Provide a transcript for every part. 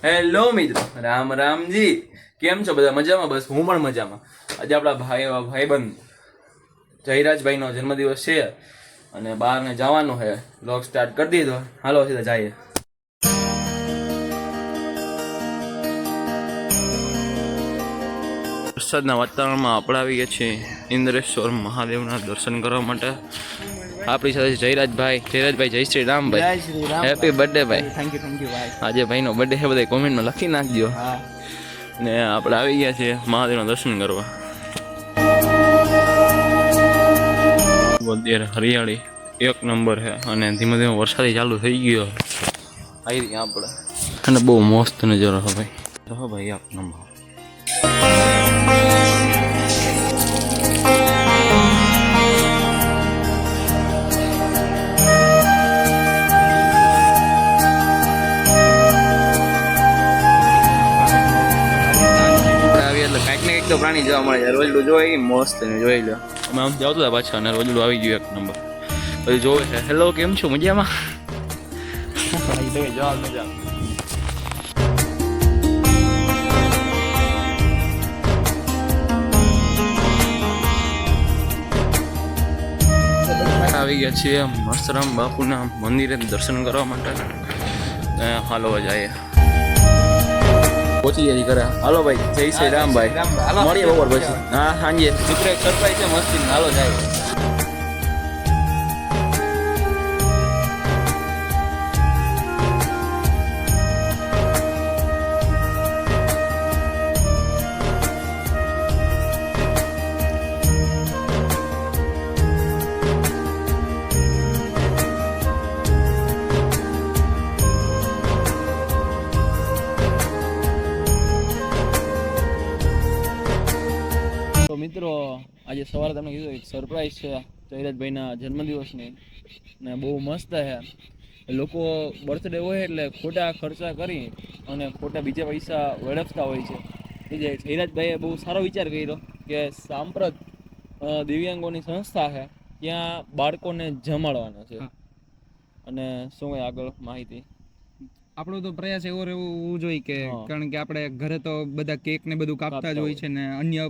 Hello મિત્રો, રામ રામજી. કેમ છો બધા? મજામાં? બસ હું પણ મજામાં. આજે આપણા ભાઈબંધ જયરાજભાઈનો જન્મદિવસ છે અને બહારને જવાનું છે. વ્લોગ સ્ટાર્ટ કરી દીધો, હાલો સીધા જઈએ. વરસાદના વાતાવરણમાં આપણે આવી ગયા છીએ ઇન્દ્રેશ્વર મહાદેવના દર્શન કરવા માટે. આપણી સાથે જયરાજભાઈ. જય શ્રી રામ ભાઈ. હેપી બર્થડે ભાઈ. થેન્ક યુ ભાઈ. આજે ભાઈનો બર્થડે છે, બધા કોમેન્ટમાં લખી નાખજો. ને આપણે આવી ગયા છીએ મહાદેવના દર્શન કરવા. અત્યારે હરિયાળી એક નંબર છે અને ધીમે ધીમે વરસાદ ચાલુ થઈ ગયો. આવી રહ્યા આપણે અને બહુ મસ્ત નજારો છે ભાઈ. ભાઈ એક નંબર. તો પ્રાણી જોવા મળે છે. રોજડું જોઈ મસ્ત ને જોઈ લો. અમે આમ આવતા હતા પાછા અને રોજડું આવી ગયું એક નંબર. પછી જોવે છે. હેલો, કેમ છો? મજામાં? જવાબ મજા. આવી ગયા છીએ મસ્તરામ બાપુના મંદિરે દર્શન કરવા માટે. હાલો જાય પહોંચી જાય કરે. હાલો ભાઈ, જય શ્રી રામ ભાઈ. મળીએ બપોર પછી. હા, સાંજે મિત્ર એક સરપ્રાઈઝ છે મસ્તી. હાલો જાય. મિત્રો, આજે સવારે તમને કીધું એક સરપ્રાઈઝ છે જયરાજભાઈના જન્મદિવસની ને બહુ મસ્ત છે. લોકો બર્થડે હોય એટલે ખોટા ખર્ચા કરી અને ખોટા બીજા પૈસા વેડફતા હોય છે. એ જયરાજભાઈએ બહુ સારો વિચાર કર્યો કે સાંપ્રત દિવ્યાંગોની સંસ્થા છે, ત્યાં બાળકોને જમાડવાનો છે. અને શું હોય આગળ માહિતી? આપણો તો પ્રયાસ એવો રહેવું જોઈએ કે કારણ કે આપણે ઘરે તો બધા કેક ને બધું કાપતા જ હોય છે ને અન્ય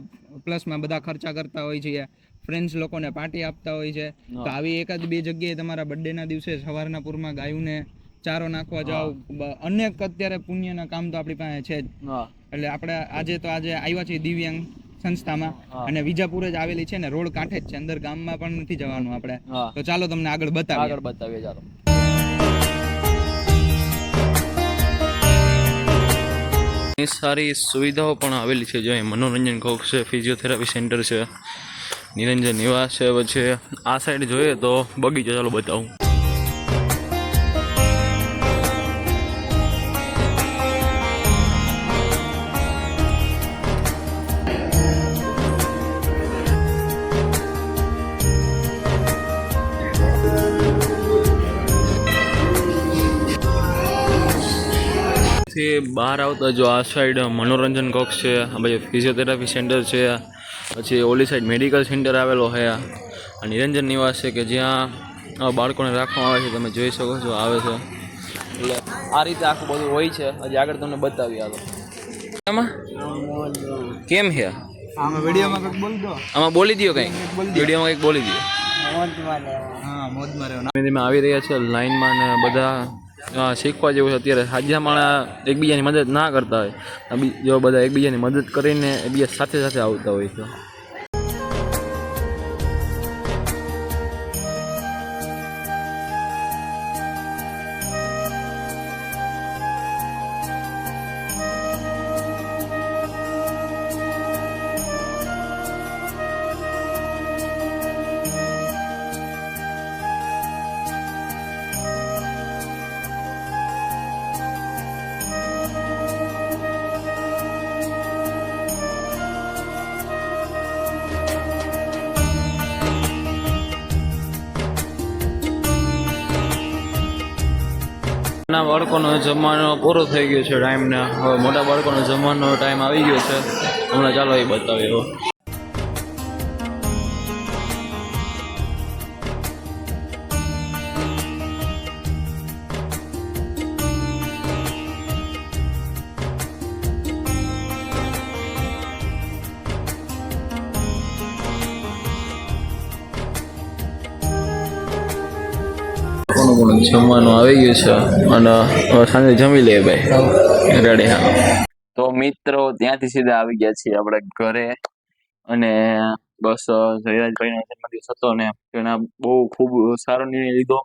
પ્લસમાં બધા ખર્ચા કરતા હોય છે. ફ્રેન્ડ્સ લોકોને પાર્ટી આપતા હોય છે. તો આવી એકાદ બે જગ્યાએ તમારા બર્થડે ના દિવસે સવારના પૂરમાં ગાયોને ચારો નાખવા જાવ. અનેક અત્યારે પુણ્યના કામ તો આપણી પાસે છે જ. એટલે આપણે આજે આવ્યા છીએ દિવ્યાંગ સંસ્થામાં અને વિજાપુર જ આવેલી છે ને રોડ કાંઠે જ છે, અંદર ગામમાં પણ નથી જવાનું આપણે. તો ચાલો તમને આગળ બતાવીએ. ચાલો. સારી સુવિધાઓ પણ આવેલી છે. જો મનોરંજન કક્ષ છે, ફિઝિયોથેરાપી સેન્ટર છે, નિરંજન નિવાસ છે. પછી આ સાઈડ જોઈએ તો બગીચો. ચાલો બતાવું. બહાર આવતા જો આ સાઈડ મનોરંજન કક્ષ છે, આ બાજુ ફિઝિયોથેરાપી સેન્ટર છે, પછી ઓલી સાઈડ મેડિકલ સેન્ટર આવેલો છે. આ નિરંજન નિવાસ છે કે જ્યાં બાળકોને રાખવામાં આવે છે. તમે જોઈ શકો છો આવે છે. એટલે આ રીતે આખું બધું હોય છે. હજી આગળ તમને બતાવી આવો. આમાં કેમ છે? આમાં વિડીયોમાં કંઈક બોલી દો. આમાં બોલી દો કંઈક. વિડીયોમાં કંઈક બોલી દો. ધીમે આવી રહ્યા છે લાઈનમાં ને બધા શીખવા જેવું છે. અત્યારે હાજરા માણસ એકબીજાની મદદ ના કરતા હોય, જો બધા એકબીજાની મદદ કરીને એકબીજા સાથે આવતા હોય છે. નાના બાળકોનો જમવાનો પૂરો થઈ ગયો છે ટાઈમ ને. હવે મોટા બાળકોનો જમવાનો ટાઈમ આવી ગયો છે. હમણાં ચાલો એ બતાવીએ. જમવાનું આવી ગયું છે અને હવે સાંજે જમી લઈએ ભાઈ. રેડી હા. તો મિત્રો ત્યાંથી સીધા આવી ગયા છીએ આપણે ઘરે અને બસ જયરાજભાઈનો જન્મદિવસ હતો ને તેના બહુ ખૂબ સારો નિર્ણય લીધો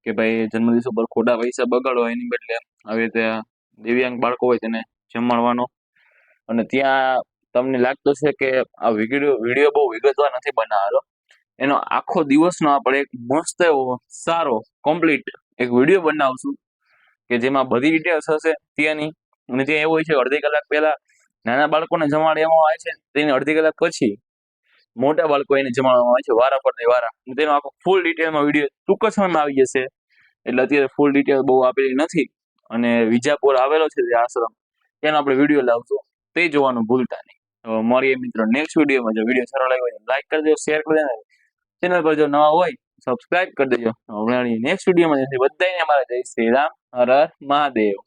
કે ભાઈ જન્મદિવસ ઉપર ખોટા પૈસા બગાડો એની બદલે આવી રીતે દિવ્યાંગ બાળકો હોય તેને જમાડવાનો. અને ત્યાં તમને લાગતું છે કે આ વિડીયો બહુ વિગતવાર નથી બનાવેલો. એનો આખો દિવસનો આપણે એક મસ્ત એવો સારો કમ્પ્લીટ એક વિડીયો બનાવશું કે જેમાં બધી ડિટેલ્સ હશે ત્યાંની. અને ત્યાં એવું હોય છે અડધી કલાક પહેલા નાના બાળકોને જમાડવામાં આવે છે, તેની અડધી કલાક પછી મોટા બાળકો એને જમાડવામાં આવે છે વારા ફરતી વારા. તેનો આખો ફૂલ ડિટેલમાં વિડીયો ટૂંક જ સમયમાં આવી જશે. એટલે અત્યારે ફૂલ ડિટેલ બહુ આપેલી નથી. અને વિજાપુર આવેલો છે જે આશ્રમ, તેનો આપણે વિડીયો લાવશું, તે જોવાનું ભૂલતા નહીં. તો મળીએ મિત્રો નેક્સ્ટ વિડીયોમાં. જો વિડીયો સારો લાગ્યો હોય લાઈક કરી દેજો, શેર કરી દેજો, ચેનલ પર જો નવા હોય સબસ્ક્રાઇબ કરી દેજો. હમણાં નેક્સ્ટ વિડીયોમાં બધાને અમારા જય શ્રી રામ, હર હર મહાદેવ.